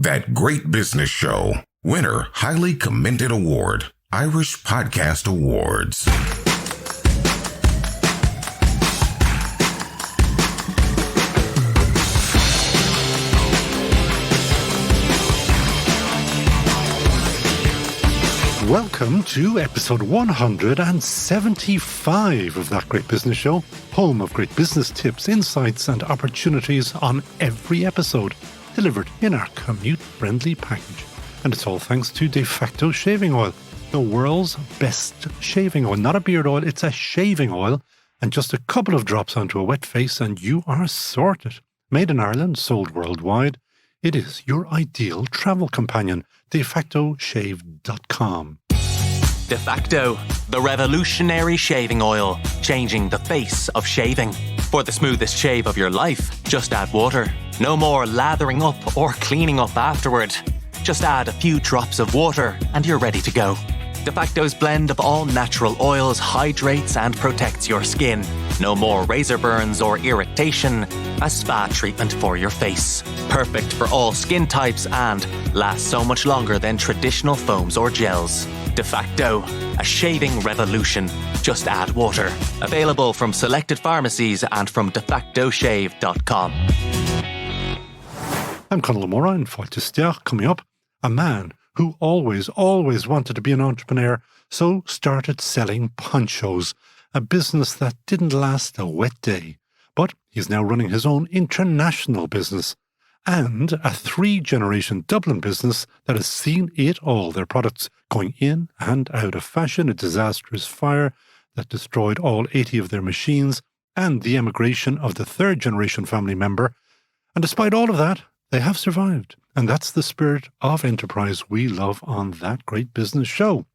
That Great Business Show. Winner, highly commended award. Irish Podcast Awards. Welcome to episode 175 of That Great Business Show, home of great business tips, insights and opportunities on every episode, delivered in our commute-friendly package. And it's all thanks to De Facto Shaving Oil, the world's best shaving oil. Not a beard oil, it's a shaving oil. And just a couple of drops onto a wet face and you are sorted. Made in Ireland, sold worldwide. It is your ideal travel companion. DeFactoShave.com. De Facto, the revolutionary shaving oil, changing the face of shaving. For the smoothest shave of your life, just add water. No more lathering up or cleaning up afterward. Just add a few drops of water and you're ready to go. De Facto's blend of all natural oils hydrates and protects your skin. No more razor burns or irritation. A spa treatment for your face. Perfect for all skin types and lasts so much longer than traditional foams or gels. De Facto, a shaving revolution. Just add water. Available from selected pharmacies and from defactoshave.com. I'm Conall Móráin, Fáilte coming up. A man who always wanted to be an entrepreneur, so started selling ponchos, a business that didn't last a wet day. But he's now running his own international business and a 3-generation Dublin business that has seen it all. Their products going in and out of fashion, a disastrous fire that destroyed all 80 of their machines, and the emigration of the 3rd-generation family member. And despite all of that, they have survived. And that's the spirit of enterprise we love on That Great Business Show.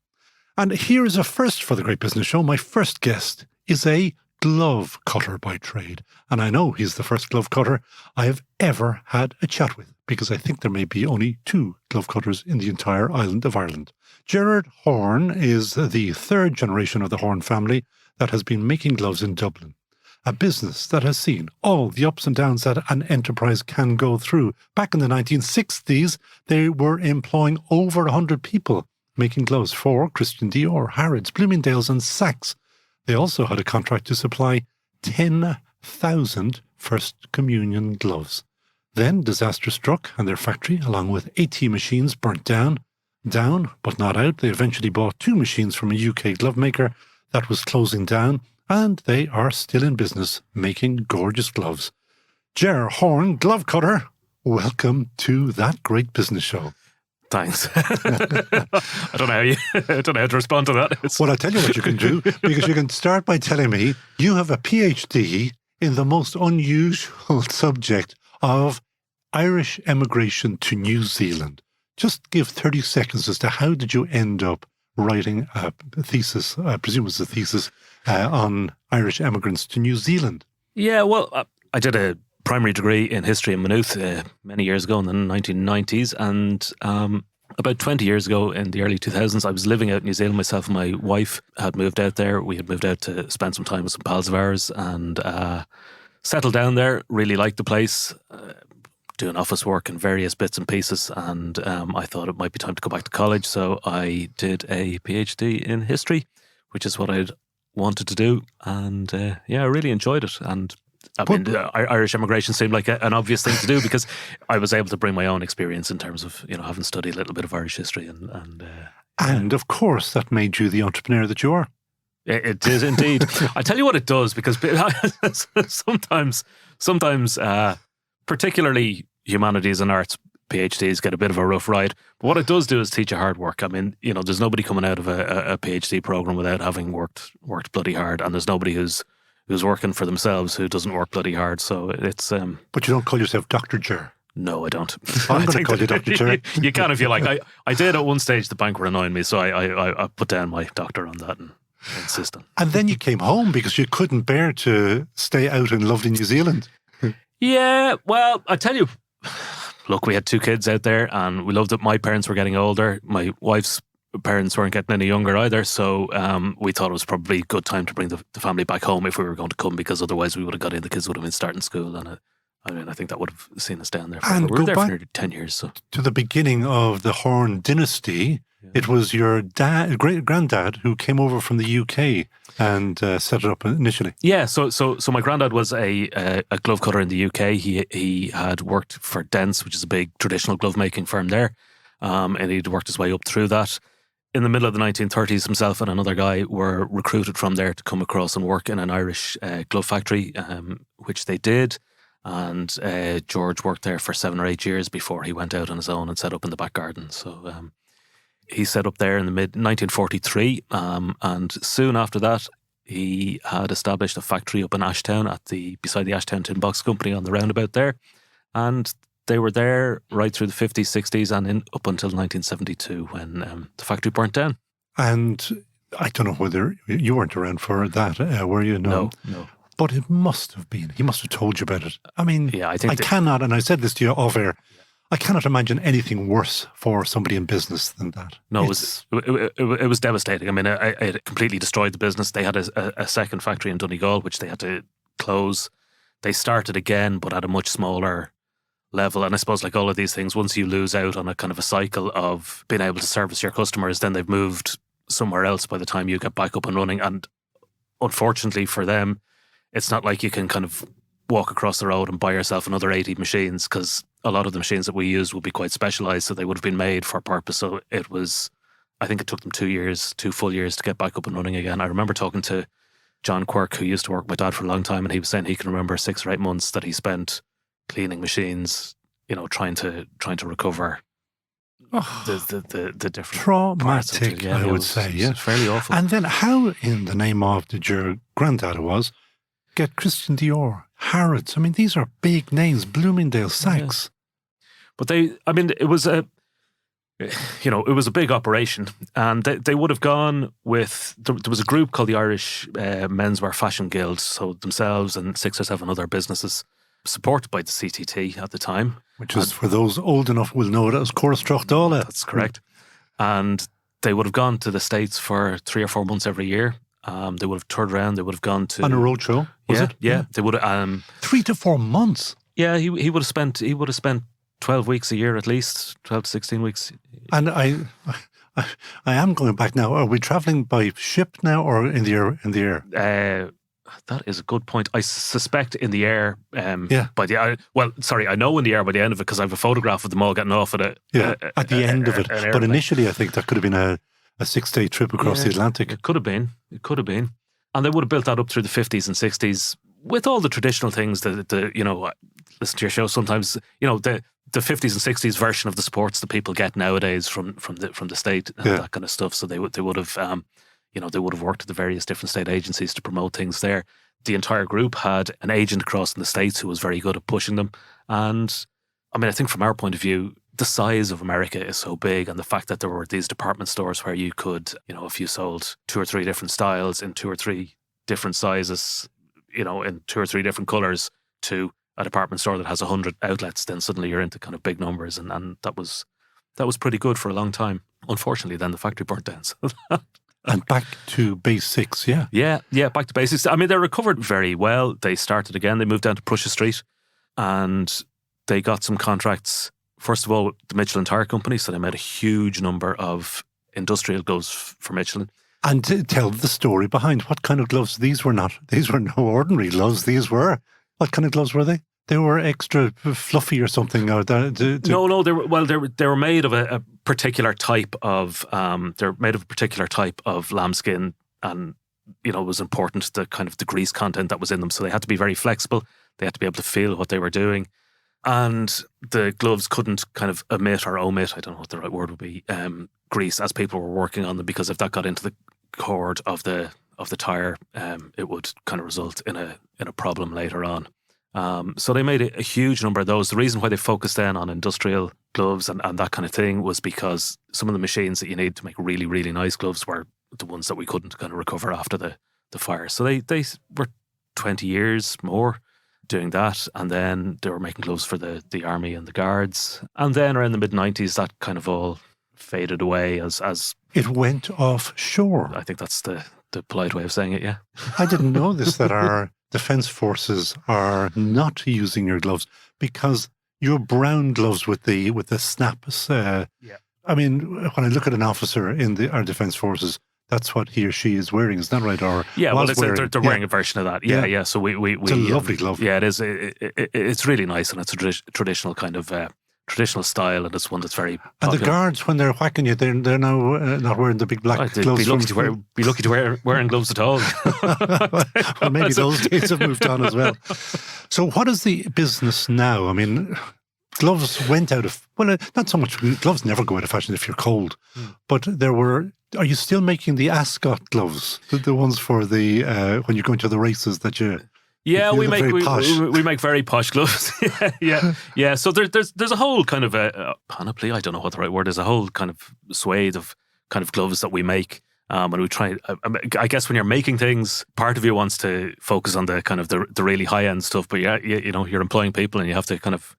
And here is a first for the Great Business Show. My first guest is a glove cutter by trade. And I know he's the first glove cutter I have ever had a chat with, because I think there may be only 2 glove cutters in the entire island of Ireland. Gerard Horn is the 3rd generation of the Horn family that has been making gloves in Dublin. A business that has seen all the ups and downs that an enterprise can go through. Back in the 1960s, they were employing over 100 people making gloves for Christian Dior, Harrods, Bloomingdales and Saks. They also had a contract to supply 10,000 First Communion gloves. Then disaster struck and their factory, along with 80 machines, burnt down. Down, but not out. They eventually bought 2 machines from a UK glove maker that was closing down. And they are still in business making gorgeous gloves. Gerard Horn, glove cutter, welcome to That Great Business Show. Thanks. I don't know how to respond to that. Well, I'll tell you what you can do, because you can start by telling me you have a PhD in the most unusual subject of Irish emigration to New Zealand. Just give 30 seconds as to how did you end up writing a thesis, I presume it was a thesis, on Irish emigrants to New Zealand. Yeah, well, I did a primary degree in history in Maynooth many years ago in the 1990s, and about 20 years ago in the early 2000s, I was living out in New Zealand. Myself and my wife had moved out there. We had moved out to spend some time with some pals of ours and settled down there, really liked the place, doing office work and various bits and pieces, and I thought it might be time to go back to college, so I did a PhD in history, which is what I'd wanted to do, and I really enjoyed it. And I mean, Irish immigration seemed like an obvious thing to do because I was able to bring my own experience in terms of, having studied a little bit of Irish history and of course that made you the entrepreneur that you are. It did indeed. I tell you what it does, because sometimes particularly humanities and arts PhDs get a bit of a rough ride. But what it does do is teach you hard work. I mean, there's nobody coming out of a PhD program without having worked bloody hard, and there's nobody who's working for themselves who doesn't work bloody hard. So it's... But you don't call yourself Dr. Ger? No, I don't. I'm going to call you Dr. Ger. You can if you like. I did at one stage. The bank were annoying me, so I put down my doctor on that and insist on. And then you came home because you couldn't bear to stay out in lovely New Zealand. Yeah, well, I tell you... Look, we had 2 kids out there and we loved it. My parents were getting older. My wife's parents weren't getting any younger either. So we thought it was probably a good time to bring the family back home if we were going to come, because otherwise we would have got in. The kids would have been starting school and I mean, I think that would have seen us down there. And We were go there back for nearly 10 years. So to the beginning of the Horn dynasty. It was your great-granddad who came over from the UK and set it up initially. yeah, so my granddad was a glove cutter in the UK. He had worked for Dents, which is a big traditional glove making firm there, and he'd worked his way up through that. In the middle of the 1930s, himself and another guy were recruited from there to come across and work in an Irish glove factory, which they did. And George worked there for 7 or 8 years before he went out on his own and set up in the back garden. So he set up there in the mid-1943, and soon after that, he had established a factory up in Ashtown beside the Ashtown Tin Box Company on the roundabout there. And they were there right through the 50s, 60s, and up until 1972 when the factory burnt down. And I don't know whether you weren't around for that, were you? No. But it must have been. He must have told you about it. I mean, Yeah, I cannot, and I said this to you off air, I cannot imagine anything worse for somebody in business than that. No, it was devastating. I mean, it completely destroyed the business. They had a second factory in Donegal, which they had to close. They started again, but at a much smaller level. And I suppose, like all of these things, once you lose out on a kind of a cycle of being able to service your customers, then they've moved somewhere else by the time you get back up and running. And unfortunately for them, it's not like you can kind of walk across the road and buy yourself another 80 machines, because a lot of the machines that we used would be quite specialised, so they would have been made for purpose. So I think it took them 2 full years to get back up and running again. I remember talking to John Quirk, who used to work with my dad for a long time, and he was saying he can remember 6 or 8 months that he spent cleaning machines, trying to recover the different traumatic, yeah, I would say. Yeah, fairly awful. And then how in the name of did your granddad get Christian Dior, Harrods? I mean, these are big names, Bloomingdales, Saks. Yeah. But it was a big operation, and they would have gone with, there was a group called the Irish Menswear Fashion Guild, so themselves and 6 or 7 other businesses supported by the CTT at the time. Which is, for those old enough will know, that was Chorus Trochtala. That's correct. And they would have gone to the States for 3 or 4 months every year. They would have toured around. They would have gone to... On a roadshow, was it? Yeah. They would have... 3 to 4 months? Yeah, he would have spent 12 weeks a year at least, 12 to 16 weeks. And I am going back now. Are we travelling by ship now or in the air? That is a good point. I suspect in the air. Yeah. I know in the air by the end of it, because I have a photograph of them all getting off at it. Yeah, at the end of it. But initially, I think that could have been a 6-day trip across the Atlantic. It could have been. And they would have built that up through the 50s and 60s with all the traditional things that listen to your show sometimes, the 50s and 60s version of the sports that people get nowadays from the state and that kind of stuff. So they would have they would have worked with the various different state agencies to promote things there. The entire group had an agent across in the States who was very good at pushing them. And I mean, I think from our point of view, the size of America is so big, and the fact that there were these department stores where you could, if you sold 2 or 3 different styles in 2 or 3 different sizes, in 2 or 3 different colours, to a department store that has 100 outlets, then suddenly you're into kind of big numbers, and that was pretty good for a long time. Unfortunately, then the factory burnt down. So and back to basics, yeah. Yeah, back to basics. I mean, they recovered very well. They started again. They moved down to Prussia Street, and they got some contracts. First of all, the Michelin Tire Company, so they made a huge number of industrial gloves for Michelin. And to tell the story behind what kind of gloves these were not. These were no ordinary gloves. These were, what kind of gloves were they? They were extra fluffy or something. Or No, they were made of a particular type of lambskin, and it was important, the kind of the grease content that was in them. So they had to be very flexible. They had to be able to feel what they were doing, and the gloves couldn't kind of emit or omit, I don't know what the right word would be, grease as people were working on them, because if that got into the cord of the tire, it would kind of result in a problem later on. So they made a huge number of those. The reason why they focused then on industrial gloves and that kind of thing was because some of the machines that you need to make really, really nice gloves were the ones that we couldn't kind of recover after the fire. So they were 20 years more doing that, and then they were making gloves for the army and the guards. And then around the mid-90s, that kind of all faded away as it went offshore. I think that's the polite way of saying it, yeah. I didn't know this, that our defence forces are not using your gloves because your brown gloves with the snaps. I mean, when I look at an officer in our defence forces, that's what he or she is wearing. Is that right? Or they're wearing a version of that. Yeah. So we it's a lovely glove. Yeah, it is. It's really nice, and it's a traditional kind of traditional style, and it's one that's very popular. And the guards, when they're whacking you, they're now not wearing the big black gloves. Be lucky to wear wearing gloves at all. Well, maybe those days have moved on as well. So, what is the business now? I mean, gloves went out of, well, not so much, gloves never go out of fashion if you're cold, but are you still making the ascot gloves? The ones for the, when you're going to the races that you... Yeah, we make very posh gloves. yeah. So there's a whole kind of a panoply, I don't know what the right word is, a whole kind of swathe of kind of gloves that we make. And we try, I guess when you're making things, part of you wants to focus on the kind of the really high end stuff, but you're employing people and you have to kind of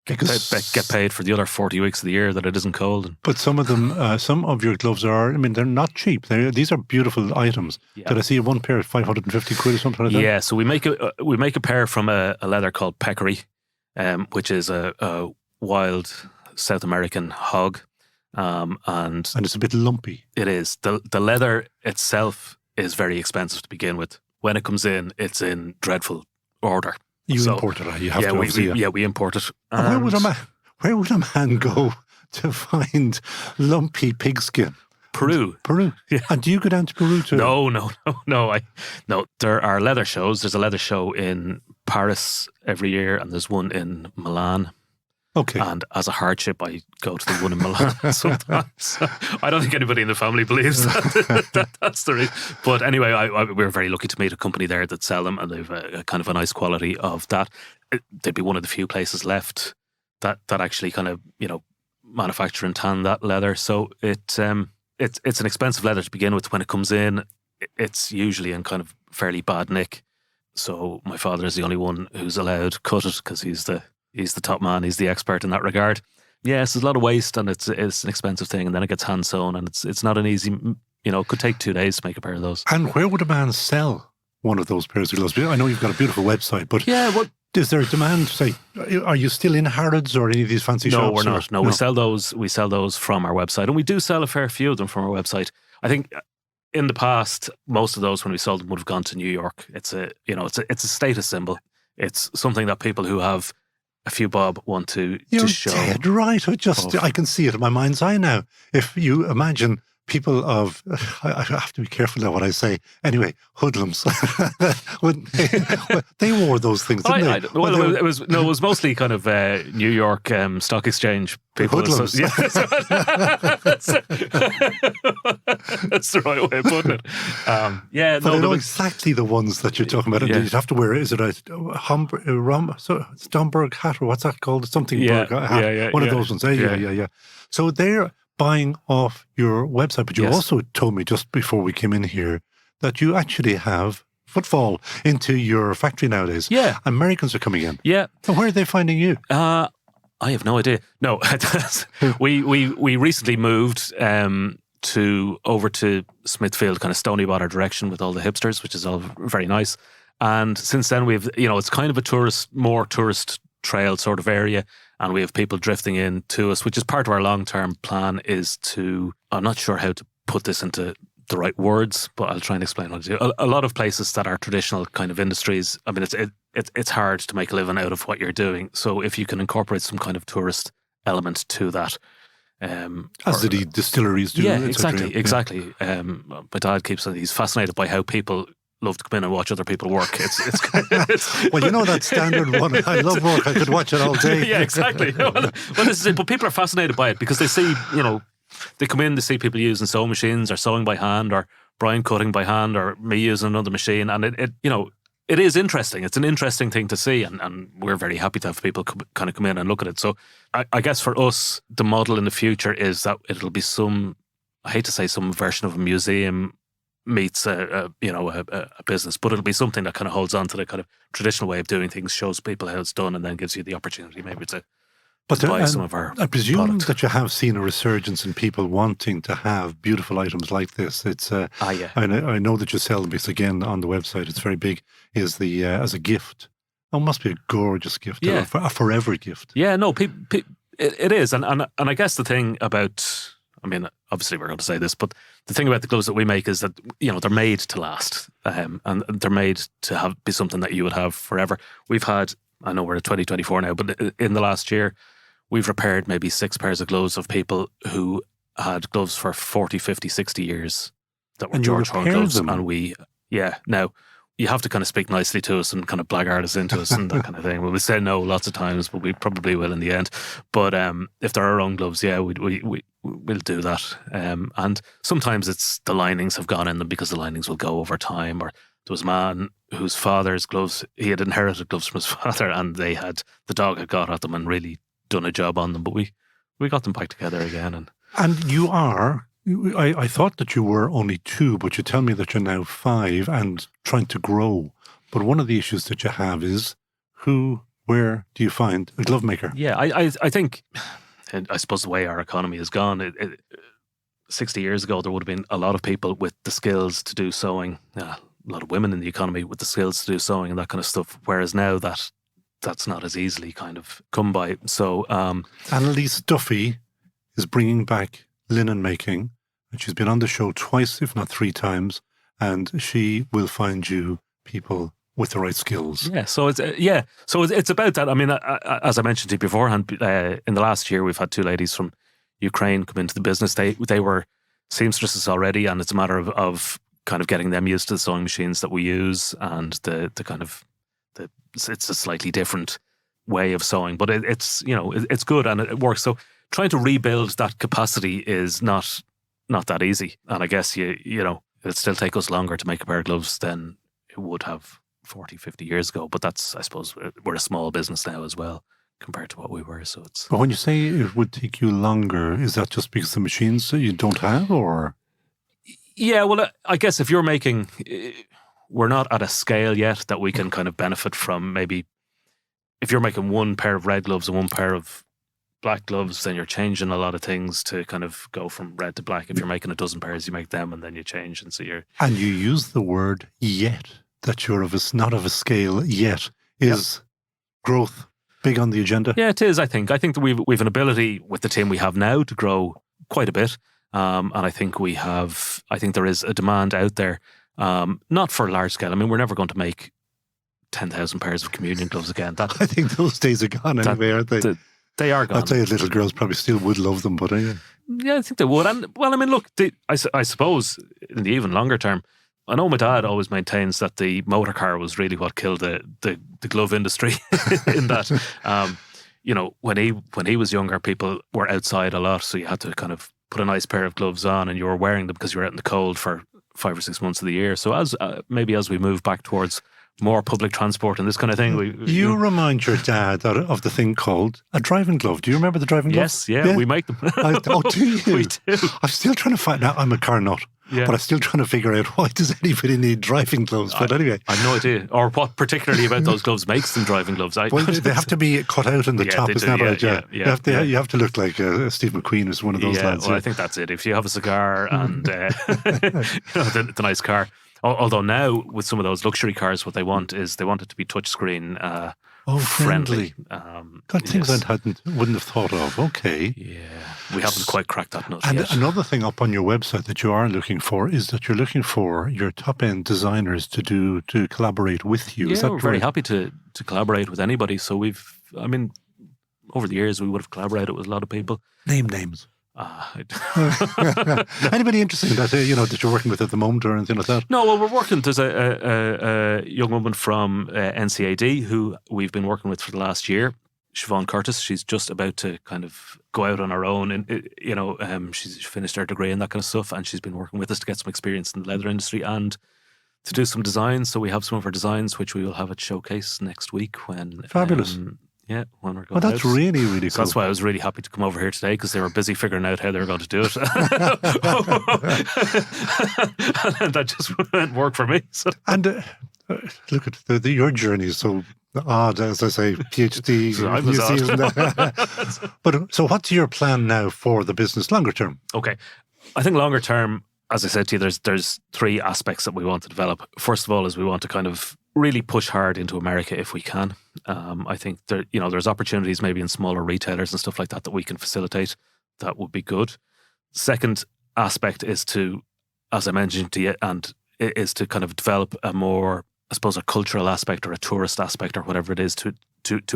get paid for the other 40 weeks of the year that it isn't cold. But some of them, some of your gloves are, I mean, they're not cheap. These are beautiful items. Yeah. Did I see one pair at 550 quid or something like that? Yeah, so we make a pair from a leather called peccary, which is a wild South American hog. And it's a bit lumpy. It is. The leather itself is very expensive to begin with. When it comes in, it's in dreadful order. You import it, you have to. We import it. Where would a man go to find lumpy pigskin? Peru. Yeah. And do you go down to Peru too? No. There are leather shows. There's a leather show in Paris every year, and there's one in Milan. Okay. And as a hardship, I go to the one in Milan sometimes. I don't think anybody in the family believes that's the reason. But anyway, we're very lucky to meet a company there that sell them, and they've a kind of a nice quality of that. They'd be one of the few places left that actually kind of, manufacture and tan that leather. So it's an expensive leather to begin with. When it comes in, it's usually in kind of fairly bad nick. So my father is the only one who's allowed to cut it because he's the top man. He's the expert in that regard. Yes, there's a lot of waste, and it's an expensive thing, and then it gets hand sewn, and it's not an easy. It could take 2 days to make a pair of those. And where would a man sell one of those pairs of gloves? I know you've got a beautiful website, but is there a demand? Say, are you still in Harrods or any of these fancy shops? No, we're not. No, we sell those. We sell those from our website, and we do sell a fair few of them from our website. I think in the past, most of those when we sold them would have gone to New York. It's a status symbol. It's something that people who have a few bob want to show. You're dead right. I can see it in my mind's eye now. If you imagine people of, I have to be careful now what I say. Anyway, hoodlums. They wore those things, didn't they? It was mostly kind of New York Stock Exchange people. Hoodlums. So, that's the right way of putting it. But I know exactly the ones that you're talking about. You'd have to wear, is it a Domburg hat, or what's that called? Something hat. One of those ones. Yeah. So they're buying off your website, but you also told me just before we came in here that you actually have footfall into your factory nowadays. Yeah. Americans are coming in. Yeah. So where are they finding you? I have no idea. No, we recently moved over to Smithfield, kind of Stoneywater direction with all the hipsters, which is all very nice. And since then we've, it's kind of a more tourist trail sort of area. And we have people drifting in to us, which is part of our long-term plan is to, I'm not sure how to put this into the right words, but I'll try and explain what to do. A lot of places that are traditional kind of industries, I mean, it's hard to make a living out of what you're doing. So if you can incorporate some kind of tourist element to that. As the distilleries do. Yeah, exactly. My dad keeps saying he's fascinated by how people love to come in and watch other people work. It's well, that standard one. I love work. I could watch it all day. Yeah, exactly. Well, this is it. But people are fascinated by it because they see, they come in, they see people using sewing machines or sewing by hand or Brian cutting by hand or me using another machine, and it is interesting. It's an interesting thing to see, and we're very happy to have people kind of come in and look at it. So I guess for us, the model in the future is that it'll be some version of a museum meets a business, but it'll be something that kind of holds on to the kind of traditional way of doing things, shows people how it's done, and then gives you the opportunity maybe to But to buy some of our I presume product. that you have seen a resurgence in people wanting to have beautiful items like this. It's yeah. I know that you sell them because again on the website it's very big. Is the as a gift? Oh, it must be a gorgeous gift. Yeah. A forever gift. Yeah, no, it is, and I guess the thing about, I mean, obviously we're going to say this, but the thing about the gloves that we make is that, you know, they're made to last, and they're made to be something that you would have forever. We've had, I know we're at 2024 now, but in the last year, we've repaired maybe 6 pairs of gloves of people who had gloves for 40, 50, 60 years that were And you George Horn repair gloves, them? and now you have to kind of speak nicely to us and kind of blackguard us into us and that kind of thing. Well, we say no lots of times, but we probably will in the end. But if they're our own gloves, yeah, we'll do that. And sometimes it's the linings have gone in them because the linings will go over time. Or there was a man whose father's gloves, he had inherited gloves from his father, and the dog had got at them and really done a job on them. But we got them back together again. And you are. I thought that you were only 2, but you tell me that you're now 5 and trying to grow. But one of the issues that you have is where do you find a glove maker? Yeah, I think, and I suppose the way our economy has gone, 60 years ago, there would have been a lot of people with the skills to do sewing, a lot of women in the economy with the skills to do sewing and that kind of stuff. Whereas now that's not as easily kind of come by. So, Annalise Duffy is bringing back linen making. And she's been on the show twice, if not 3 times, and she will find you people with the right skills. Yeah, so it's about that. I mean, as I mentioned to you beforehand, in the last year we've had 2 ladies from Ukraine come into the business. They were seamstresses already, and it's a matter of kind of getting them used to the sewing machines that we use, and the kind of it's a slightly different way of sewing, but it's it's good and it works. So trying to rebuild that capacity is not that easy. And I guess, it'd still take us longer to make a pair of gloves than it would have 40, 50 years ago. But that's, I suppose, we're a small business now as well compared to what we were. So it's... But when you say it would take you longer, is that just because the machines you don't have, or? Yeah, well, I guess if you're making... We're not at a scale yet that we can kind of benefit from. Maybe if you're making 1 pair of red gloves and 1 pair of black gloves, then you're changing a lot of things to kind of go from red to black. If you're making a dozen pairs, you make them and then you change, and so you're... And you use the word yet, that you're not of a scale yet. Is growth big on the agenda? Yeah, it is, I think. I think that we've an ability with the team we have now to grow quite a bit. And I think there is a demand out there, not for large scale. I mean, we're never going to make 10,000 pairs of communion gloves again. I think those days are gone anyway, aren't they? They are gone. I'd say little girls probably still would love them, but yeah, I think they would. And well, I mean, look, I suppose in the even longer term, I know my dad always maintains that the motor car was really what killed the glove industry. In that, when he was younger, people were outside a lot, so you had to kind of put a nice pair of gloves on, and you were wearing them because you were out in the cold for 5 or 6 months of the year. So as we move back towards more public transport and this kind of thing. You remind your dad of the thing called a driving glove. Do you remember the driving glove? Yes, yeah, we make them. Do you? We do. I'm still trying to find out. I'm a car nut. Yeah. But I'm still trying to figure out why does anybody need driving gloves. But anyway. I have no idea. Or what particularly about those gloves makes them driving gloves. Well, they have to be cut out in the top. Isn't that right? Yeah. You have to look like Steve McQueen is one of those lads. Well, I think that's it. If you have a cigar and the nice car. Although now, with some of those luxury cars, what they want is they want it to be touchscreen friendly. Things I wouldn't have thought of. Okay. Yeah. We haven't quite cracked that nut yet. And another thing up on your website that you are looking for is that you're looking for your top-end designers to collaborate with you. Yeah, is that we're very happy to collaborate with anybody. So over the years, we would have collaborated with a lot of people. Name names. Anybody interesting that that you're working with at the moment or anything like that? No, well, we're working. There's a young woman from NCAD who we've been working with for the last year, Siobhan Curtis. She's just about to kind of go out on her own, and she's finished her degree and that kind of stuff, and she's been working with us to get some experience in the leather industry and to do some designs. So we have some of her designs, which we will have at Showcase next week when fabulous. Yeah, when we're going that's out. Really, really cool. So that's why I was really happy to come over here today, because they were busy figuring out how they were going to do it. And that just wouldn't work for me. So. And look at your journey is so as I say, PhD. So I was odd. But so what's your plan now for the business longer term? Okay. I think longer term, as I said to you, there's three aspects that we want to develop. First of all, is we want to kind of really push hard into America if we can. I think there's opportunities maybe in smaller retailers and stuff like that we can facilitate. That would be good. Second aspect is to, as I mentioned to you, and is to kind of develop a more, I suppose, a cultural aspect or a tourist aspect or whatever it is to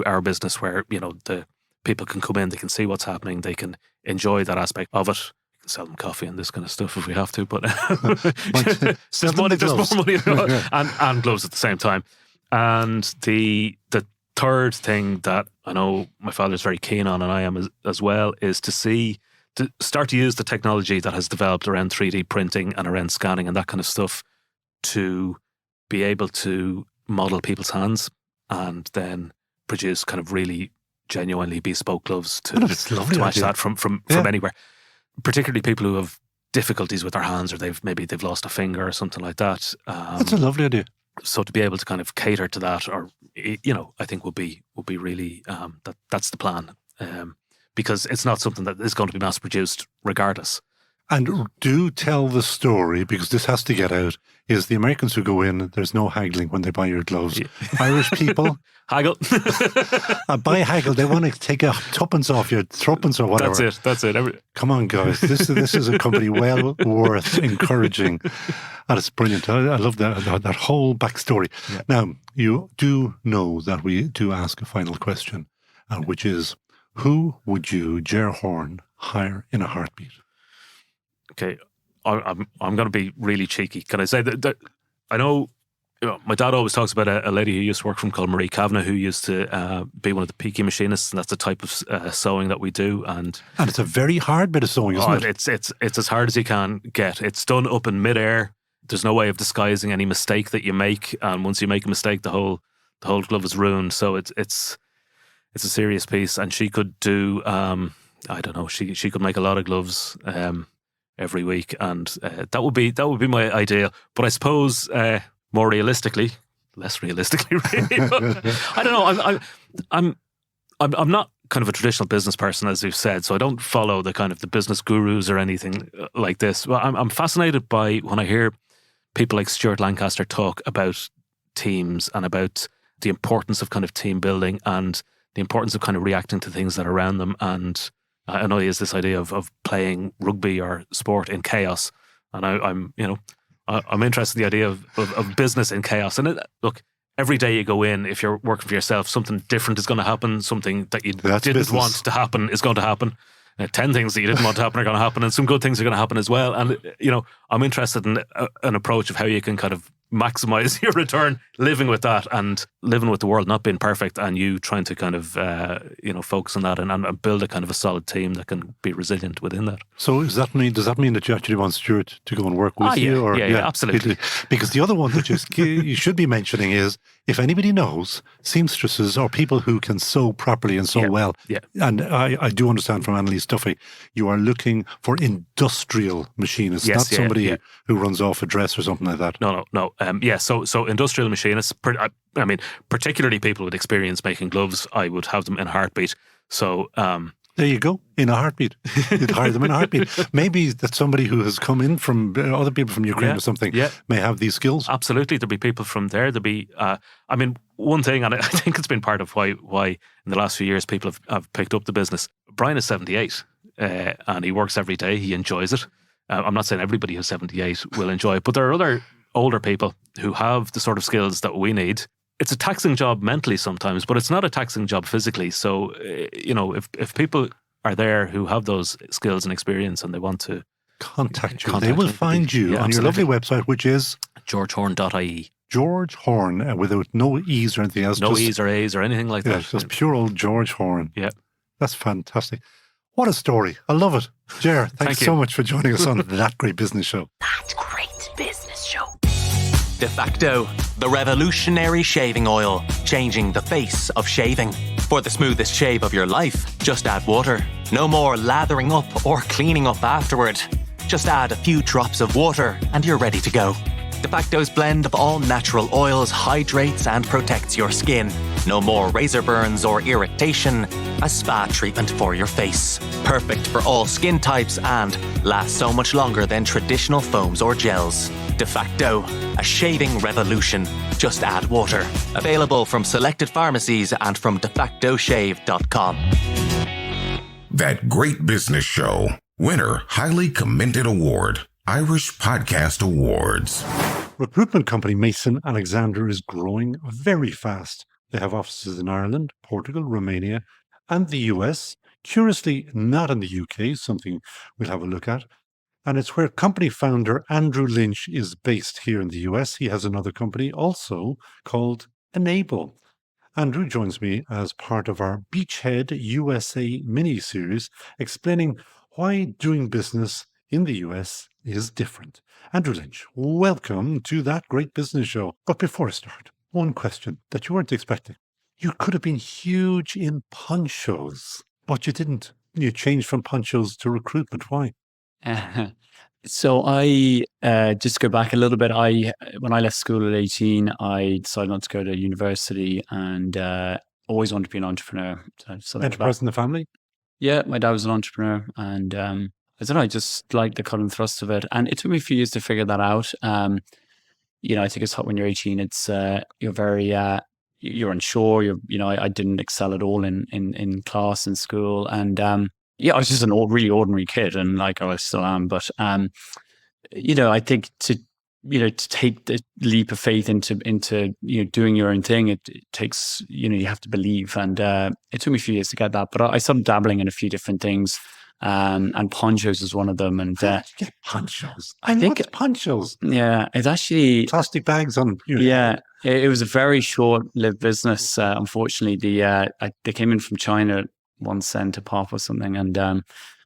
our business, where the people can come in, they can see what's happening, they can enjoy that aspect of it. We can sell them coffee and this kind of stuff if we have to, but there's more money and gloves at the same time. And the third thing that I know my father's very keen on, and I am as well, is to start to use the technology that has developed around 3D printing and around scanning and that kind of stuff to be able to model people's hands and then produce kind of really genuinely bespoke gloves to match that from anywhere. Particularly people who have difficulties with their hands, or they've lost a finger or something like that. That's a lovely idea. So to be able to kind of cater to that, or I think would be really that's the plan, because it's not something that is going to be mass produced regardless. And do tell the story, because this has to get out, is the Americans who go in, there's no haggling when they buy your gloves. Yeah. Irish people... Haggle. By haggle, they want to take a tuppence off your threepence or whatever. That's it. Come on, guys. This is a company well worth encouraging. And it's brilliant. I love that whole backstory. Yeah. Now, you do know that we do ask a final question, which is, who would you, Ger Horn, hire in a heartbeat? Okay, I'm going to be really cheeky. Can I say that I know my dad always talks about a lady who used to work from called Marie Kavanagh, who used to be one of the peaky machinists, and that's the type of sewing that we do. And it's a very hard bit of sewing, isn't it? It's as hard as you can get. It's done up in midair. There's no way of disguising any mistake that you make, and once you make a mistake, the whole glove is ruined. So it's a serious piece, and she could do I don't know. She could make a lot of gloves every week, and that would be my ideal. But I suppose less realistically, really. I don't know. I'm not kind of a traditional business person, as we've said, so I don't follow the kind of the business gurus or anything like this. Well, I'm fascinated by when I hear people like Stuart Lancaster talk about teams and about the importance of kind of team building and the importance of kind of reacting to things that are around them. And I know he has this idea of playing rugby or sport in chaos, and I'm interested in the idea of business in chaos. And look, every day you go in, if you're working for yourself, something different is going to happen. Something that you didn't want to happen is going to happen. 10 things that you didn't want to happen are going to happen, and some good things are going to happen as well. And I'm interested in an approach of how you can kind of maximize your return, living with that and living with the world not being perfect, and you trying to kind of focus on that and build a kind of a solid team that can be resilient within that. So does that mean that you actually want Stuart to go and work with you? Or, yeah, absolutely. Because the other one that you should be mentioning is, if anybody knows seamstresses or people who can sew properly and sew well, and I do understand from Annalise Duffy, you are looking for industrial machinists, not somebody who runs off a dress or something like that. No. So industrial machinists, I mean, particularly people with experience making gloves, I would have them in a heartbeat. So there you go, in a heartbeat. You'd hire them in a heartbeat. Maybe that somebody who has come in from other people from Ukraine or something may have these skills. Absolutely, there'll be people from there. There'll be, one thing, and I think it's been part of why in the last few years people have picked up the business. Brian is 78, and he works every day. He enjoys it. I'm not saying everybody who's 78 will enjoy it, but there are other older people who have the sort of skills that we need. It's a taxing job mentally sometimes, but it's not a taxing job physically. So, if people are there who have those skills and experience and they want to contact you, they will find you on your lovely website, which is georgehorn.ie. George Horn, without no E's or anything else. No E's or A's or anything like that. Just pure old George Horn. Yeah. That's fantastic. What a story. I love it. Ger, thanks so much for joining us on That Great Business Show. That Great Business Show. De facto, the revolutionary shaving oil, changing the face of shaving. For the smoothest shave of your life, just add water. No more lathering up or cleaning up afterward. Just add a few drops of water and you're ready to go. De facto's blend of all natural oils hydrates and protects your skin. No more razor burns or irritation. A spa treatment for your face. Perfect for all skin types and lasts so much longer than traditional foams or gels. De facto, a shaving revolution. Just add water. Available from selected pharmacies and from defactoshave.com. That Great Business Show. Winner, highly commended award. Irish Podcast Awards. Recruitment company Mason Alexander is growing very fast. They have offices in Ireland, Portugal, Romania, and the US. Curiously, not in the UK, something we'll have a look at. And it's where company founder Andrew Lynch is based here in the US. He has another company also called Enable. Andrew joins me as part of our Beachhead USA mini-series, explaining why doing business in the US is different. Andrew Lynch, welcome to That Great Business Show. But before I start, one question that you weren't expecting. You could have been huge in ponchos, but you didn't. You changed from ponchos to recruitment. Why? So I just go back a little bit. When I left school at 18, I decided not to go to university and always wanted to be an entrepreneur. So Enterprise in the family? Yeah, my dad was an entrepreneur, and I don't know, I just liked the cut and thrust of it. And it took me a few years to figure that out. I think it's hot when you're 18. It's you're very you're unsure. I didn't excel at all in class and school, and I was just an really ordinary kid, and like I still am. But I think to take the leap of faith into doing your own thing, it takes you have to believe, and it took me a few years to get that. But I started dabbling in a few different things, and ponchos is one of them. And get ponchos. I think it's ponchos. Yeah, it's actually plastic bags on. Yeah, it was a very short-lived business. Unfortunately, they came in from China. 1 cent a pop or something, and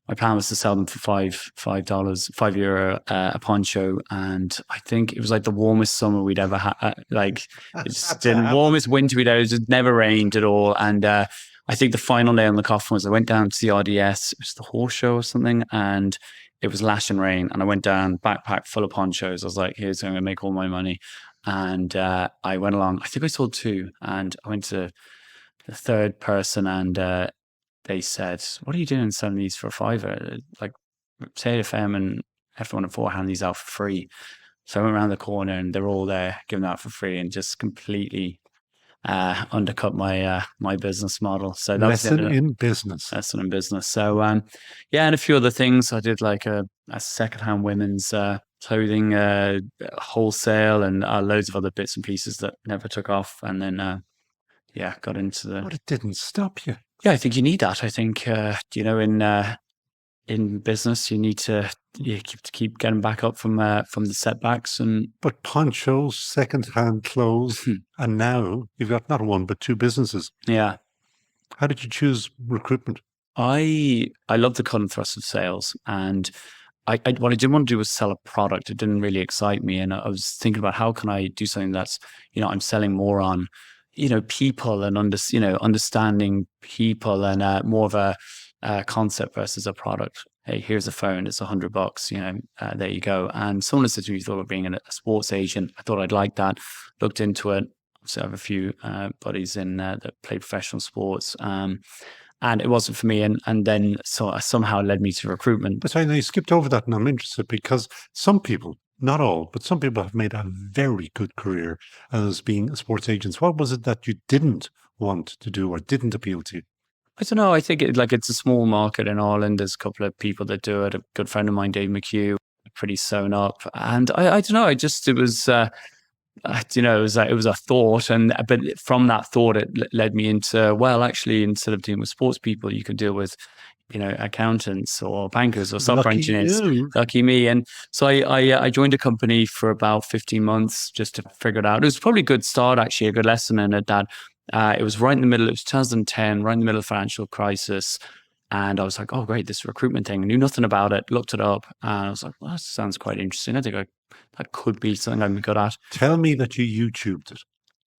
my plan was to sell them for €5 a poncho, and I think it was like the warmest summer we'd ever had. It's the warmest winter we'd ever. It just never rained at all, and I think the final nail in the coffin was I went down to the RDS. It was the horse show or something, and it was lashing rain, and I went down backpack full of ponchos. I was like, "Here's how I'm gonna make all my money," and I went along. I think I sold 2, and I went to the third person, and they said, "What are you doing selling these for $5? Like, Potato FM and F104 hand these out for free." So I went around the corner, and they're all there giving out for free, and just completely undercut my business model. So that lesson in business. Lesson in business. So and a few other things. I did like a secondhand women's clothing wholesale, and loads of other bits and pieces that never took off. And then got into the. But it didn't stop you. Yeah, I think you need that. I think in business you need to keep getting back up from the setbacks. And but ponchos, second-hand clothes, and now you've got not one but 2 businesses. Yeah. How did you choose recruitment? I love the cut and thrust of sales, and what I didn't want to do was sell a product. It didn't really excite me, and I was thinking about how can I do something that's I'm selling more on. People and understanding people, and more of a concept versus a product. Hey, here's a phone. It's $100. There you go. And someone said to me, thought of being a sports agent. I thought I'd like that. Looked into it. So I have a few buddies in that play professional sports, and it wasn't for me. And then so somehow led me to recruitment. But I know you skipped over that, and I'm interested because some people. Not all, but some people have made a very good career as being sports agents. What was it that you didn't want to do or didn't appeal to you? I don't know. I think it's a small market in Ireland. There's a couple of people that do it. A good friend of mine, Dave McHugh, pretty sewn up. And I don't know. It was a thought. But from that thought, it led me into, well, actually, instead of dealing with sports people, you could deal with accountants or bankers or software engineers. Lucky me. And so I joined a company for about 15 months just to figure it out. It was probably a good start, actually, a good lesson in it that it was right in the middle, it was 2010, right in the middle of the financial crisis. And I was like, oh, great, this recruitment thing. I knew nothing about it, looked it up. And I was like, well, that sounds quite interesting. I think that could be something I'm good at. Tell me that you YouTubed it.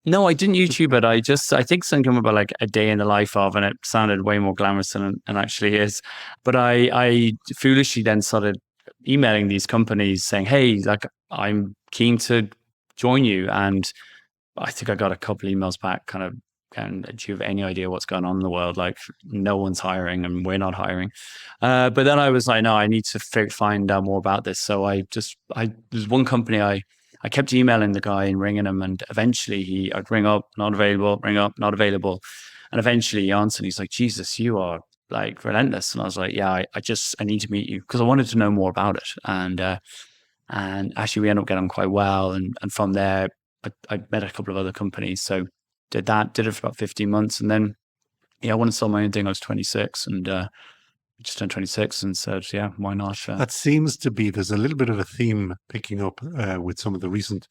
No, I didn't YouTube it. I think something came about like a day in the life of, and it sounded way more glamorous than it actually is. But I foolishly then started emailing these companies saying, hey, like I'm keen to join you. And I think I got a couple emails back kind of, and do you have any idea what's going on in the world? Like no one's hiring and we're not hiring. But then I was like, no, I need to find out more about this. So there's one company I kept emailing the guy and ringing him, and eventually I'd ring up, not available, ring up, not available. And eventually he answered, he's like, Jesus, you are like relentless. And I was like, yeah, I need to meet you because I wanted to know more about it. And actually we ended up getting on quite well. And from there, I met a couple of other companies. So did it for about 15 months. And then, I wanted to sell my own thing. I was 26 and just turned 26 and said, yeah, why not? That seems to be, there's a little bit of a theme picking up with some of the recent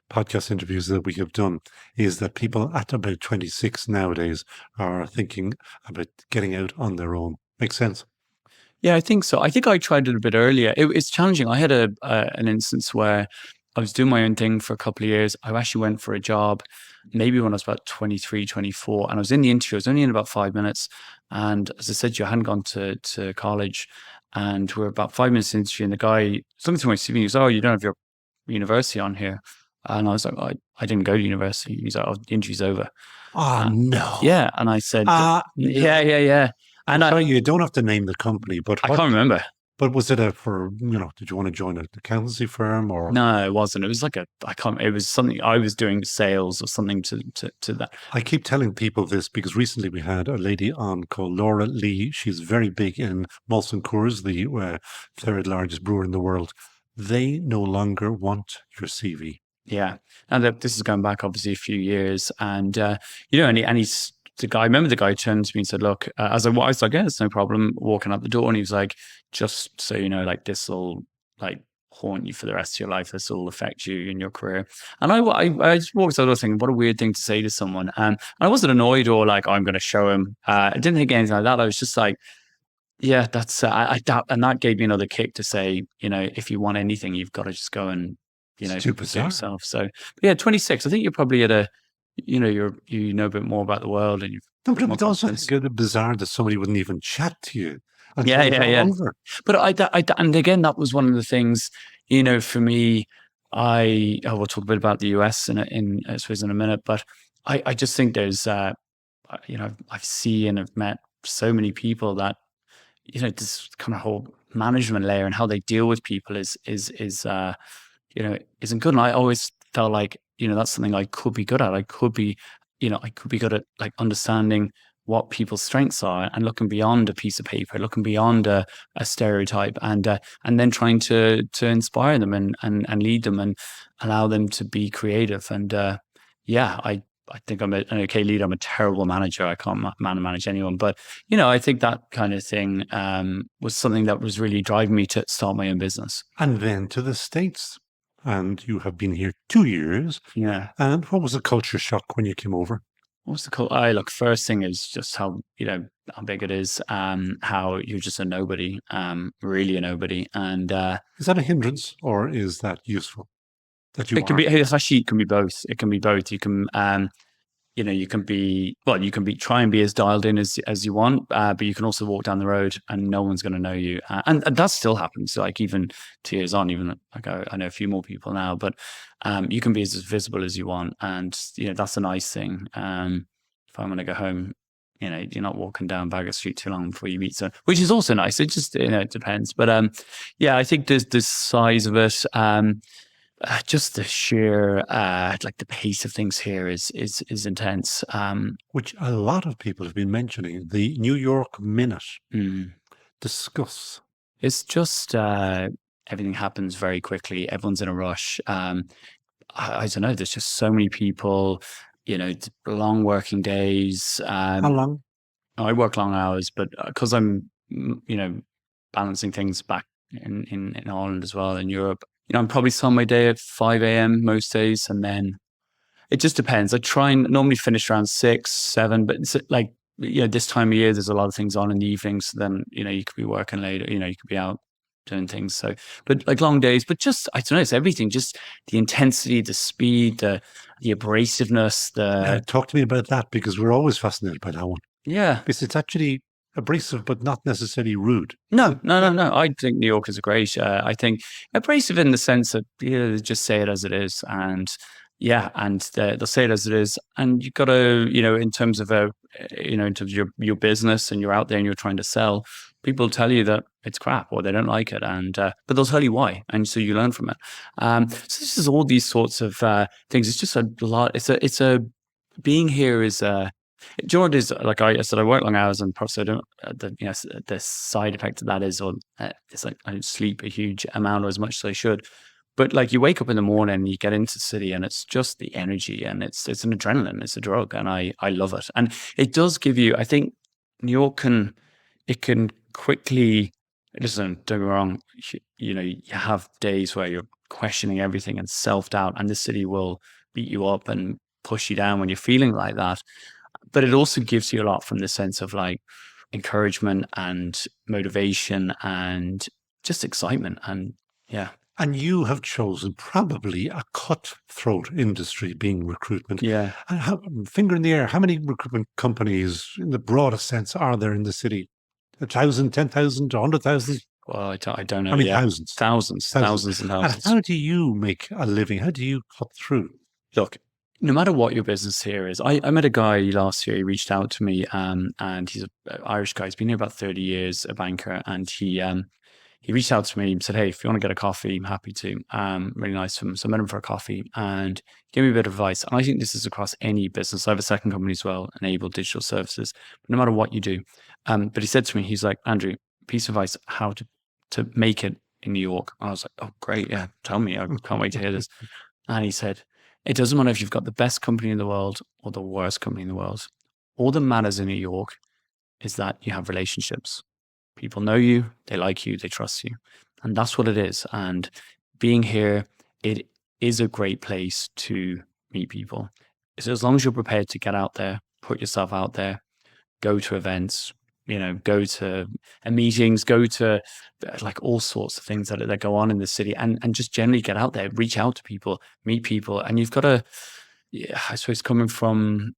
podcast interviews that we have done, is that people at about 26 nowadays are thinking about getting out on their own. Makes sense? Yeah, I think so. I think I tried it a bit earlier. It's challenging. I had an instance where I was doing my own thing for a couple of years. I actually went for a job maybe when I was about 23, 24, and I was in the interview. I was only in about 5 minutes. And as I said to you, I hadn't gone to college, and we were about 5 minutes into, and the guy was looking through my CV. He goes, "Oh, you don't have your university on here." And I was like, I didn't go to university. He's like, "Oh, the interview's over." Oh, no. Yeah. And I said, yeah. And you don't have to name the company, but I can't remember. But was it did you want to join an accountancy firm or? No, it wasn't. It was like it was something, I was doing sales or something to that. I keep telling people this because recently we had a lady on called Laura Lee. She's very big in Molson Coors, the third largest brewer in the world. They no longer want your CV. Yeah. And this is going back obviously a few years. And, and he's, the guy, I remember the guy turned to me and said, look, I was like, yeah, it's no problem walking out the door. And he was like, just so you know, like this will like haunt you for the rest of your life. This will affect you in your career. And I just walked out thinking, what a weird thing to say to someone. And I wasn't annoyed or like, I'm going to show him. I didn't think anything like that. I was just like, yeah, that's, and that gave me another kick to say, if you want anything, you've got to just go and, do yourself. So, but yeah, 26, I think you're probably at a, you know a bit more about the world, and you've. No, but it also is bizarre that somebody wouldn't even chat to you. Yeah. Over. But and again, that was one of the things, for me. We'll talk a bit about the US in I suppose in a minute, but I just think there's, I've seen and I've met so many people that, this kind of whole management layer and how they deal with people isn't good. And I always felt like, that's something I could be good at. I could be good at like understanding what people's strengths are and looking beyond a piece of paper, looking beyond a stereotype, and then trying to inspire them and lead them and allow them to be creative. And I think I'm an okay leader. I'm a terrible manager. I can't manage anyone. But, I think that kind of thing was something that was really driving me to start my own business. And then to the States. And you have been here 2 years. Yeah. And what was the culture shock when you came over? What's the culture? Look, first thing is just how, how big it is, how you're just a nobody, really a nobody. And is that a hindrance or is that useful? It can be both. It can be both. You can, you can try and be as dialed in as you want, but you can also walk down the road and no one's going to know you. And that still happens, like even 2 years on, even like I know a few more people now, but you can be as visible as you want. And, that's a nice thing. If I'm going to go home, you're not walking down Baggot Street too long before you meet someone, which is also nice. It just, it depends. But I think there's the size of it. Just the sheer, like the pace of things here is intense. Which a lot of people have been mentioning. The New York Minute. Discuss. It's just everything happens very quickly. Everyone's in a rush. I don't know. There's just so many people. Long working days. How long? I work long hours, but because I'm, balancing things back in Ireland as well, in Europe. I'm probably starting my day at 5 a.m. most days, and then it just depends. I try and normally finish around 6, 7, but it's like, this time of year, there's a lot of things on in the evenings. So then, you could be working later, you could be out doing things. So, but like long days, but just, I don't know, it's everything, just the intensity, the speed, the abrasiveness, talk to me about that because we're always fascinated by that one. Yeah. Because it's actually abrasive, but not necessarily rude. No. I think New York is great. I think abrasive in the sense that they just say it as it is, and they'll say it as it is, and you've got to, in terms of your business, and you're out there and you're trying to sell. People tell you that it's crap or they don't like it, and but they'll tell you why, and so you learn from it. So this is all these sorts of things. It's just a lot. It's a being here is. Gerard is like I said. I work long hours, and so I don't. The side effect of that is, it's like I don't sleep a huge amount or as much as I should. But like you wake up in the morning, you get into the city, and it's just the energy, and it's an adrenaline, it's a drug, and I love it, and it does give you. I think New York can quickly. Listen, don't get me wrong. You have days where you're questioning everything and self-doubt, and the city will beat you up and push you down when you're feeling like that. But it also gives you a lot from the sense of like encouragement and motivation and just excitement. And yeah. And you have chosen probably a cutthroat industry, being recruitment. Yeah. And finger in the air, how many recruitment companies in the broadest sense are there in the city? 1,000, 10,000, 100,000? Well, I don't know. I mean, yeah. thousands. Thousands and thousands. And how do you make a living? How do you cut through? Look, no matter what your business here is, I met a guy last year. He reached out to me, and he's an Irish guy. He's been here about 30 years, a banker, and he reached out to me and said, "Hey, if you want to get a coffee, I'm happy to." Really nice of him. So I met him for a coffee and gave me a bit of advice. And I think this is across any business. I have a second company as well, Enable Digital Services. No matter what you do, but he said to me, he's like, "Andrew, piece of advice how to make it in New York." And I was like, "Oh, great, yeah, tell me. I can't wait to hear this." And he said, "It doesn't matter if you've got the best company in the world or the worst company in the world. All that matters in New York is that you have relationships. People know you, they like you, they trust you. And that's what it is. And being here, it is a great place to meet people. So as long as you're prepared to get out there, put yourself out there, go to events, go to meetings, go to like all sorts of things that go on in the city, and just generally get out there, reach out to people, meet people. And you've got to, I suppose, coming from,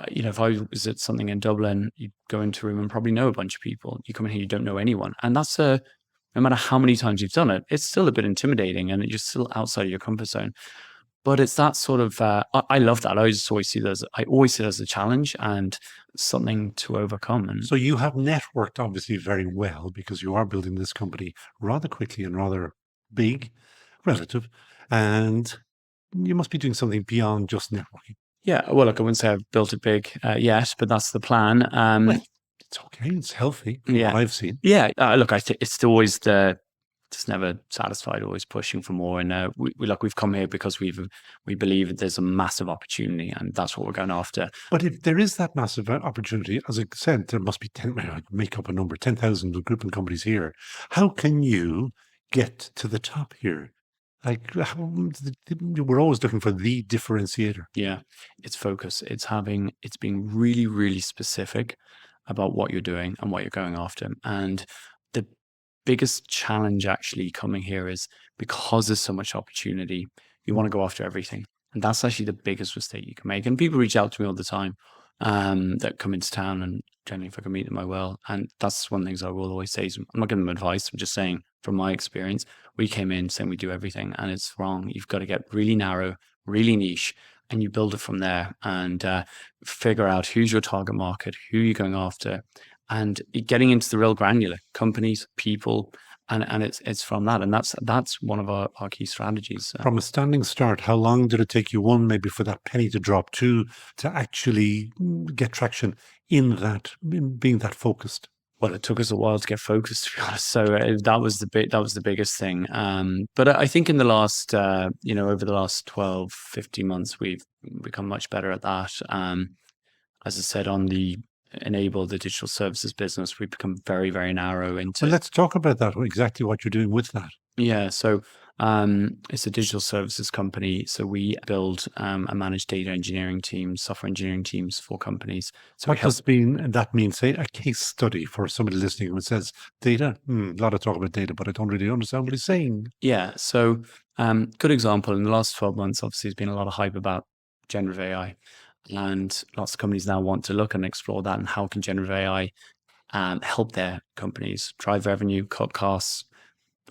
if I was at something in Dublin, you go into a room and probably know a bunch of people. You come in here, you don't know anyone. And that's no matter how many times you've done it, it's still a bit intimidating and you're still outside of your comfort zone. But it's that sort of, I love that. I always see it as a challenge and something to overcome. And so you have networked obviously very well because you are building this company rather quickly and rather big, relative, and you must be doing something beyond just networking. Yeah, well, look, I wouldn't say I've built it big yet, but that's the plan. Well, it's okay. It's healthy. Yeah. What I've seen. Yeah, look, I think it's always just never satisfied, always pushing for more. And we've come here because we believe that there's a massive opportunity, and that's what we're going after. But if there is that massive opportunity, as I said, there must be 10,000 recruitment companies here. How can you get to the top here? Like, we're always looking for the differentiator. Yeah, it's focus. It's being really, really specific about what you're doing and what you're going after. And the biggest challenge actually coming here is because there's so much opportunity, you want to go after everything. And that's actually the biggest mistake you can make. And people reach out to me all the time that come into town, and generally if I can meet them, I will. And that's one of the things I will always say is I'm not giving them advice. I'm just saying from my experience, we came in saying we do everything, and it's wrong. You've got to get really narrow, really niche, and you build it from there and figure out who's your target market, who you're going after, and getting into the real granular companies, people, and it's from that. And that's one of our key strategies. From a standing start, how long did it take you, one, maybe for that penny to drop, two, to actually get traction in being that focused? Well, it took us a while to get focused, to be honest. So that was the biggest thing. But I think in the last, over the last 12, 15 months, we've become much better at that. As I said, on the Enable, the digital services business, we've become very, very narrow into. Well, let's talk about that. Exactly what you're doing with that. Yeah. So it's a digital services company. So we build and manage data engineering teams, software engineering teams for companies. So what does that mean? Say a case study for somebody listening who says data. A lot of talk about data, but I don't really understand what he's saying. Yeah. So good example. In the last 12 months, obviously, there's been a lot of hype about generative AI. And lots of companies now want to look and explore that, and how can generative AI help their companies drive revenue, cut costs,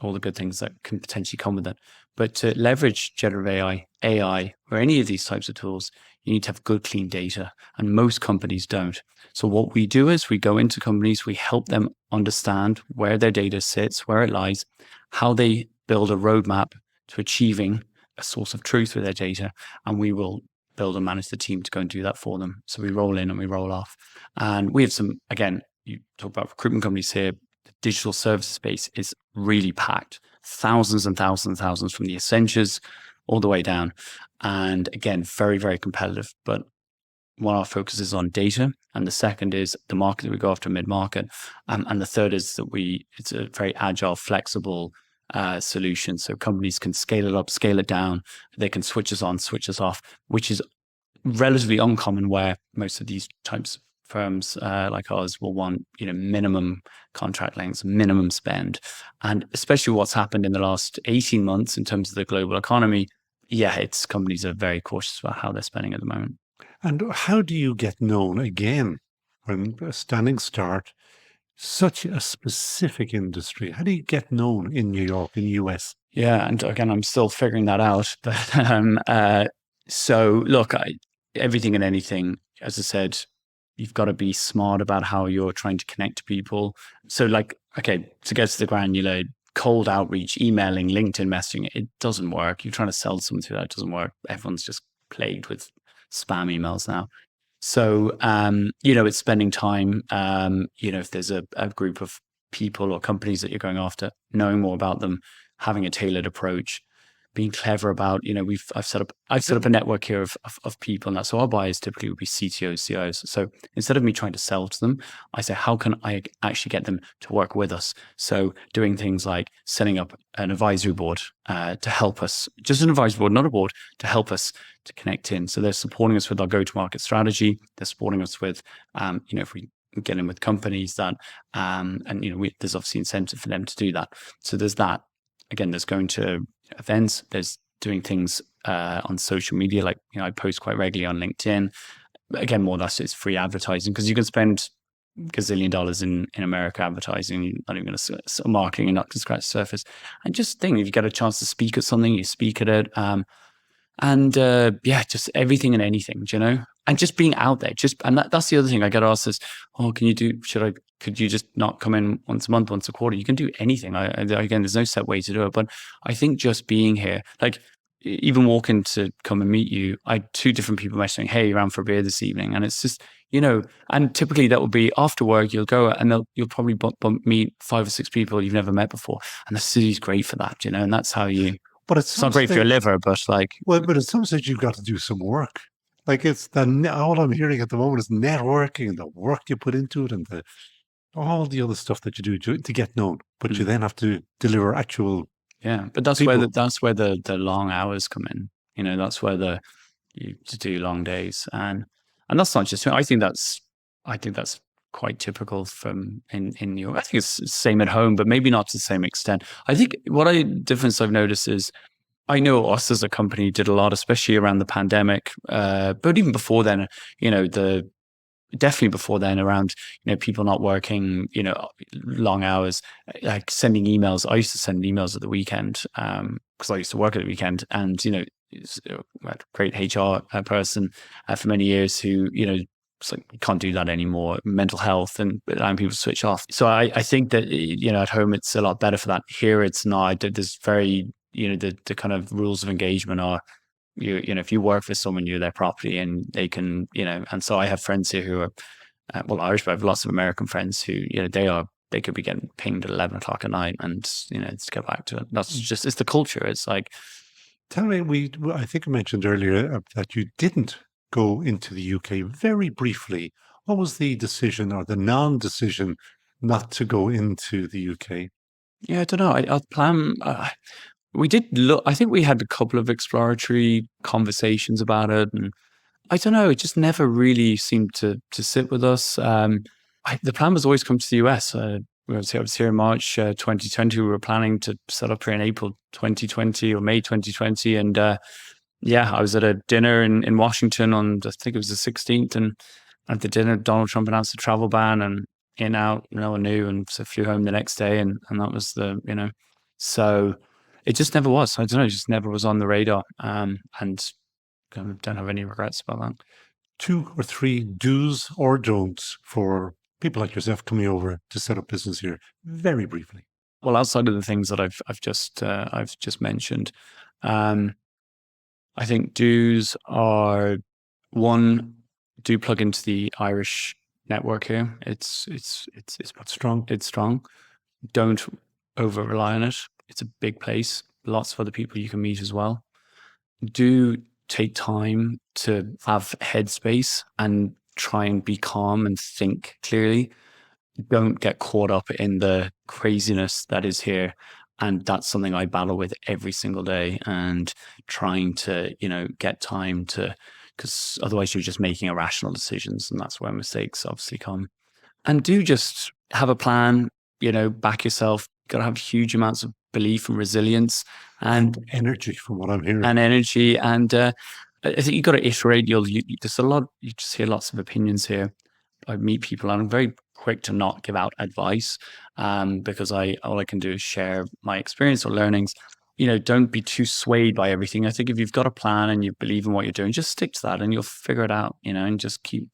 all the good things that can potentially come with it. But to leverage generative AI, or any of these types of tools, you need to have good, clean data. And most companies don't. So what we do is we go into companies, we help them understand where their data sits, where it lies, how they build a roadmap to achieving a source of truth with their data. And we will build and manage the team to go and do that for them. So we roll in and we roll off. And we have some, again, you talk about recruitment companies here, the digital services space is really packed. Thousands and thousands and thousands from the Accentures all the way down. And again, very, very competitive. But one of our focus is on data. And the second is the market that we go after, mid-market. And the third is that it's a very agile, flexible solution. So companies can scale it up, scale it down. They can switch us on, switch us off, which is relatively uncommon where most of these types of firms like ours will want, minimum contract lengths, minimum spend. And especially what's happened in the last 18 months in terms of the global economy, it's companies are very cautious about how they're spending at the moment. And how do you get known again when a standing start, such a specific industry? How do you get known in New York, in the US? Yeah, and again, I'm still figuring that out. But so look, everything and anything, as I said, you've got to be smart about how you're trying to connect to people. So to get to the granular, cold outreach, emailing, LinkedIn messaging, it doesn't work. You're trying to sell something through that, it doesn't work. Everyone's just plagued with spam emails now. So, it's spending time, if there's a group of people or companies that you're going after, knowing more about them, having a tailored approach, being clever about, I've set up a network here of people, and that's so our buyers typically would be CTOs, CIOs. So instead of me trying to sell to them, I say, how can I actually get them to work with us? So doing things like setting up an advisory board to help us, just an advisory board, not a board, to help us to connect in. So they're supporting us with our go-to-market strategy. They're supporting us with, if we get in with companies that, there's obviously incentive for them to do that. So there's that. Again, there's going to events, there's doing things on social media, like, I post quite regularly on LinkedIn. Again, more or less it's free advertising, because you can spend gazillion dollars in America advertising, not even going to marketing, and not to scratch the surface. And just think, if you get a chance to speak at something, you speak at it. Just everything and anything, and just being out there. And that's the other thing I get asked is, could you just not come in once a month, once a quarter? You can do anything. Again, there's no set way to do it, but I think just being here, like even walking to come and meet you, I had 2 different people messaging, hey, you're around for a beer this evening. And it's just, and typically that will be after work, you'll go and you'll probably meet 5 or 6 people you've never met before. And the city's great for that, and that's how you, but it's not great for your liver, but but at some stage you've got to do some work. Like all I'm hearing at the moment is networking and the work you put into it and all the other stuff that you do to get known. But you then have to deliver actual. Yeah, but that's people. where the long hours come in. That's where you do long days, and that's not just. I think that's quite typical from in New York. I think it's the same at home, but maybe not to the same extent. I think difference I've noticed is, I know us as a company did a lot, especially around the pandemic, but even before then, definitely before then, around, people not working, long hours, like sending emails. I used to send emails at the weekend because I used to work at the weekend, and, a great HR person for many years who, it's like, you can't do that anymore. Mental health and allowing people to switch off. So I think that, at home, it's a lot better for that. Here, it's not. There's very, the kind of rules of engagement are, if you work for someone, you're their property, and they can, and so I have friends here who are, Irish, but I have lots of American friends who, they could be getting pinged at 11 o'clock at night, and, to get back to it. That's just, it's the culture. It's like. Tell me, I think I mentioned earlier that you didn't go into the UK. Very briefly, what was the decision or the non-decision not to go into the UK? Yeah, I don't know. Our plan, we did look, I think we had a couple of exploratory conversations about it, and I don't know, it just never really seemed to sit with us. The plan was always come to the US. I was here in March 2020. We were planning to set up here in April 2020 or May 2020. And I was at a dinner in Washington on, I think it was the 16th. And at the dinner, Donald Trump announced a travel ban. And in, out, no one knew, and so flew home the next day, and that was so it just never was. I don't know, it just never was on the radar, and don't have any regrets about that. 2 or 3 do's or don'ts for people like yourself coming over to set up business here, very briefly. Well, outside of the things that I've just mentioned, I think do's are, one, do plug into the Irish network here. It's Strong. It's strong. Don't over rely on it. It's a big place. Lots of other people you can meet as well. Do take time to have headspace and try and be calm and think clearly. Don't get caught up in the craziness that is here. And that's something I battle with every single day, and trying to, get time to, because otherwise you're just making irrational decisions, and that's where mistakes obviously come. And do just have a plan, back yourself. Got to have huge amounts of belief and resilience and energy, from what I'm hearing. And energy. And I think you've got to iterate. There's a lot, you just hear lots of opinions here. I meet people, and I'm very quick to not give out advice, because all I can do is share my experience or learnings. Don't be too swayed by everything. I think if you've got a plan and you believe in what you're doing, just stick to that and you'll figure it out, and just keep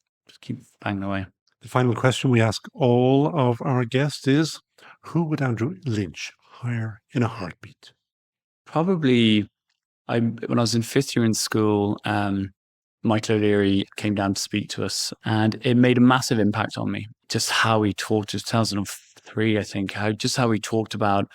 banging away. The final question we ask all of our guests is, who would Andrew Lynch hire in a heartbeat? Probably, when I was in 5th year in school, Michael O'Leary came down to speak to us, and it made a massive impact on me. Just how he talked, 2003, I think, how he talked about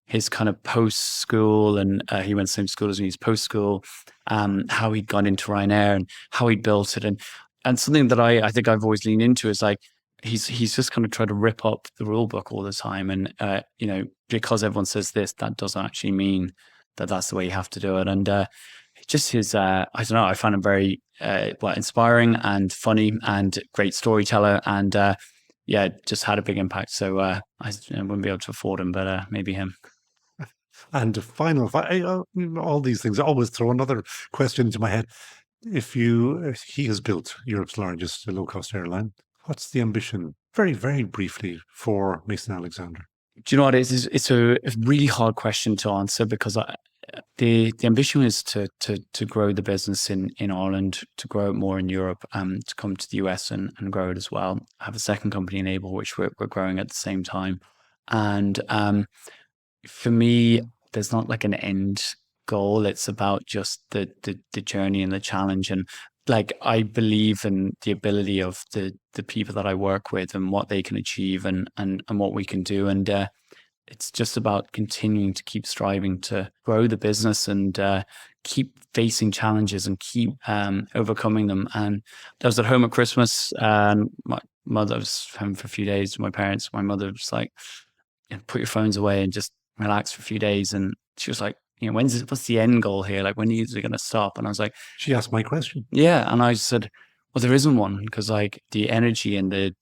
his kind of post-school, and he went to the same school as me, his post-school, how he'd gone into Ryanair and how he built it. And something that I think I've always leaned into is like, he's just kind of tried to rip up the rule book all the time. And, because everyone says this, that doesn't actually mean that that's the way you have to do it. And just his, I don't know, I find him very inspiring and funny and great storyteller, and just had a big impact. So I wouldn't be able to afford him, but maybe him. And all these things, I always throw another question into my head. If he has built Europe's largest low-cost airline, what's the ambition, very, very briefly, for Mason Alexander? Do you know what it is? It's a really hard question to answer, because the ambition is to grow the business in Ireland, to grow it more in Europe, to come to the US and grow it as well. I have a second company, Enable, which we're growing at the same time. And for me, there's not like an end goal. It's about just the journey and the challenge. And like, I believe in the ability of the people that I work with and what they can achieve and what we can do. And it's just about continuing to keep striving to grow the business and keep facing challenges and keep overcoming them. And I was at home at Christmas, and my mother was home for a few days with my parents. My mother was like, put your phones away and just relax for a few days. And she was like, what's the end goal here? Like, when is it going to stop? And I was like, she asked my question. Yeah. And I said, well, there isn't one, because like the energy and the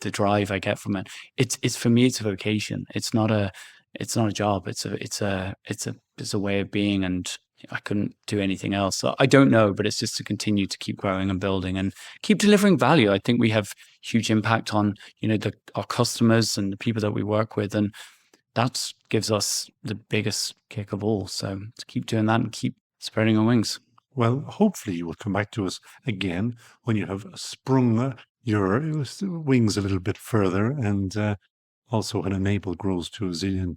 drive I get from it, it's for me, it's a vocation. It's not a job. It's a way of being, and I couldn't do anything else. So I don't know, but it's just to continue to keep growing and building and keep delivering value. I think we have huge impact on, our customers and the people that we work with, and that gives us the biggest kick of all. So to keep doing that and keep spreading our wings. Well, hopefully you will come back to us again when you have sprung your wings a little bit further, and also when Enable grows to a zillion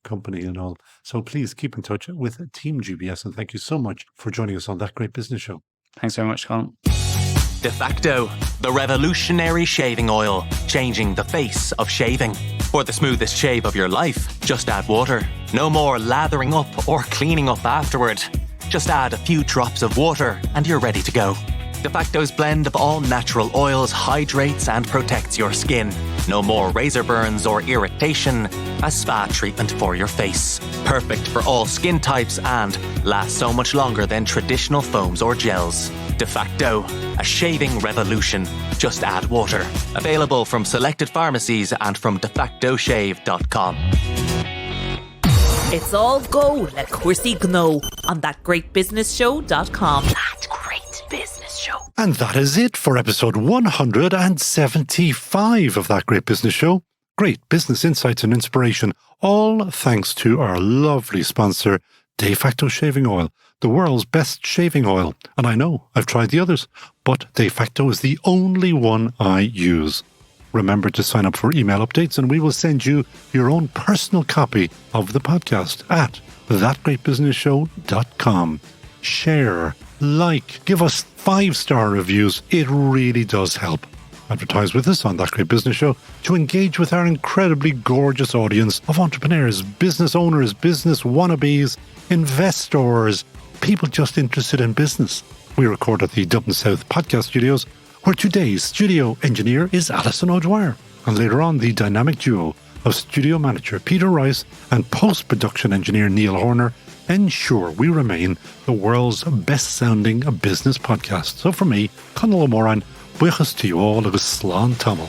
company and all. So please keep in touch with Team GBS, and thank you so much for joining us on That Great Business Show. Thanks very much, Conall. De facto, the revolutionary shaving oil, changing the face of shaving. For the smoothest shave of your life, just add water. No more lathering up or cleaning up afterward. Just add a few drops of water and you're ready to go. De facto's blend of all natural oils hydrates and protects your skin. No more razor burns or irritation. A spa treatment for your face. Perfect for all skin types and lasts so much longer than traditional foams or gels. De facto, a shaving revolution. Just add water. Available from selected pharmacies and from defactoshave.com. It's all go, like Chrissy Gno on thatgreatbusinessshow.com. That Great Business Show. And that is it for episode 175 of That Great Business Show. Great business insights and inspiration, all thanks to our lovely sponsor, De Facto Shaving Oil, the world's best shaving oil. And I know, I've tried the others, but De Facto is the only one I use. Remember to sign up for email updates and we will send you your own personal copy of the podcast at thatgreatbusinessshow.com. Share, like, give us 5-star reviews. It really does help. Advertise with us on That Great Business Show to engage with our incredibly gorgeous audience of entrepreneurs, business owners, business wannabes, investors, people just interested in business. We record at the Dublin South Podcast Studios, where today's studio engineer is Alison O'Dwyer, and later on the dynamic duo of studio manager Peter Rice and post-production engineer Neil Horner ensure we remain the world's best-sounding business podcast. So for me, Conall Móráin, buchas to you all agus slán tamil.